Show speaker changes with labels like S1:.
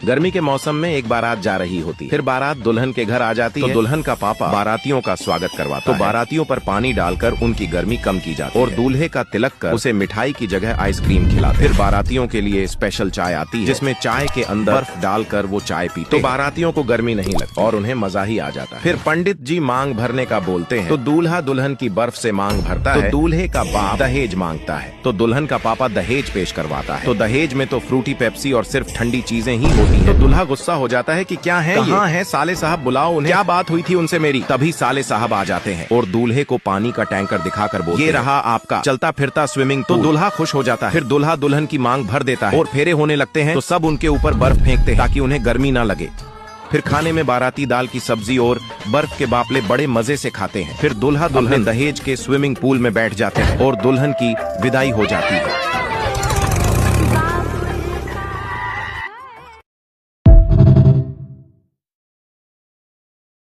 S1: गर्मी के मौसम में एक बारात जा रही होती, फिर बारात दुल्हन के घर आ जाती है। दुल्हन का पापा बारातियों का स्वागत करवाता है। बारातियों पर पानी डालकर उनकी गर्मी कम की जाती है और दूल्हे का तिलक कर उसे मिठाई की जगह आइसक्रीम खिलाते। फिर बारातियों के लिए स्पेशल चाय आती है, जिसमें चाय के अंदर बर्फ डालकर वो चाय पीते। तो बारातियों को गर्मी नहीं लगती और उन्हें मजा ही आ जाता है। फिर पंडित जी मांग भरने का बोलते हैं, तो दूल्हा दुल्हन की बर्फ से मांग भरता है। दूल्हे का बाप दहेज मांगता है, तो दुल्हन का पापा दहेज पेश करवाता है। तो दहेज में तो फ्रूटी पेप्सी और सिर्फ ठंडी चीजें ही होती हैं। तो दूल्हा गुस्सा हो जाता है कि क्या है, कहाँ है साले साहब, बुलाओ उन्हें, क्या बात हुई थी उनसे मेरी। तभी साले साहब आ जाते हैं और दूल्हे को पानी का टैंकर दिखाकर बोलते हैं, ये रहा आपका चलता फिरता स्विमिंग पूल। तो दूल्हा खुश हो जाता है। फिर दूल्हा दुल्हन की मांग भर देता है और फेरे होने लगते हैं। तो सब उनके ऊपर बर्फ फेंकते हैं ताकि उन्हें गर्मी ना लगे। फिर खाने में बाराती दाल की सब्जी और बर्फ के बापले बड़े मजे से खाते हैं। फिर दूल्हा दुल्हन दहेज के स्विमिंग पूल में बैठ जाते हैं और दुल्हन की विदाई हो जाती है।